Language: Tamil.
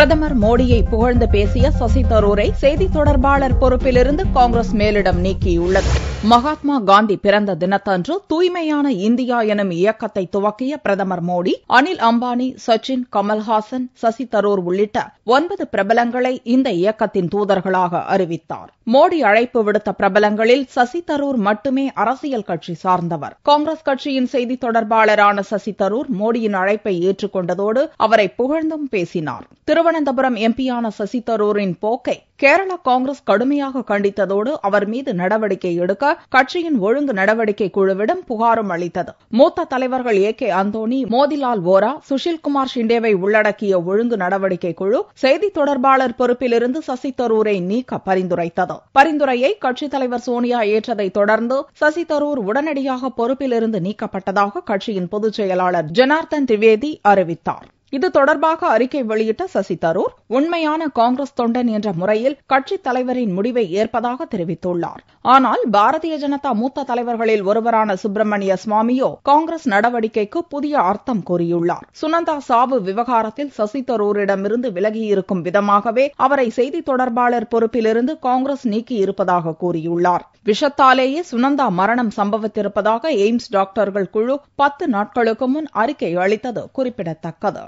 பிரதமர் மோடியை புகழ்ந்து பேசிய சசி தரூரை செய்தி தொடர்பாளர் பொறுப்பிலிருந்து காங்கிரஸ் மேலிடம் நீக்கியுள்ளது. மகாத்மா காந்தி பிறந்த தினத்தன்று தூய்மையான இந்தியா எனும் இயக்கத்தை துவக்கிய பிரதமர் மோடி அனில் அம்பானி, சச்சின், கமல்ஹாசன், சசி தரூர் உள்ளிட்ட 9 பிரபலங்களை இந்த இயக்கத்தின் தூதர்களாக அறிவித்தார். மோடி அழைப்பு விடுத்த பிரபலங்களில் சசி தரூர் மட்டுமே அரசியல் கட்சி சார்ந்தவர். காங்கிரஸ் கட்சியின் செய்தி தொடர்பாளரான சசி தரூர் மோடியின் அழைப்பை ஏற்றுக்கொண்டதோடு அவரை புகழ்ந்தும் பேசினார். திருவனந்தபுரம் எம்பியான சசி தரூரின் போக்கை கேரள காங்கிரஸ் கடுமையாக கண்டித்ததோடு அவர் மீது நடவடிக்கை எடுக்க கட்சியின் ஒழுங்கு நடவடிக்கை குழுவிடம் புகாரும் அளித்தது. மூத்த தலைவர்கள் ஏ.கே. அந்தோணி, மோதிலால் வோரா, சுஷில்குமார் ஷிண்டேவை உள்ளடக்கிய ஒழுங்கு நடவடிக்கை குழு செய்தி தொடர்பாளர் பொறுப்பிலிருந்து சசி தரூரை நீக்க பரிந்துரைத்தது. பரிந்துரையை கட்சித் தலைவர் சோனியா ஏற்றதைத் தொடர்ந்து சசி தரூர் உடனடியாக பொறுப்பிலிருந்து நீக்கப்பட்டதாக கட்சியின் பொதுச் செயலாளர் ஜனார்தன் திரிவேதி அறிவித்தார். இது தொடர்பாக அறிக்கை வெளியிட்ட சசி தரூர், உண்மையான காங்கிரஸ் தொண்டன் என்ற முறையில் கட்சித் தலைவரின் முடிவை ஏற்பதாக தெரிவித்துள்ளார். ஆனால் பாரதிய ஜனதா மூத்த தலைவர்களில் ஒருவரான சுப்பிரமணிய சுவாமியோ காங்கிரஸ் நடவடிக்கைக்கு புதிய அர்த்தம் கூறியுள்ளார். சுனந்தா சாவு விவகாரத்தில் சசி தரூரிடமிருந்து விலகியிருக்கும் விதமாகவே அவரை செய்தி தொடர்பாளர் பொறுப்பிலிருந்து காங்கிரஸ் நீக்கியிருப்பதாக கூறியுள்ளார். விஷத்தாலேயே சுனந்தா மரணம் சம்பவித்திருப்பதாக எய்ம்ஸ் டாக்டர்கள் குழு 10 நாட்களுக்கு முன் அறிக்கை அளித்தது குறிப்பிடத்தக்கது.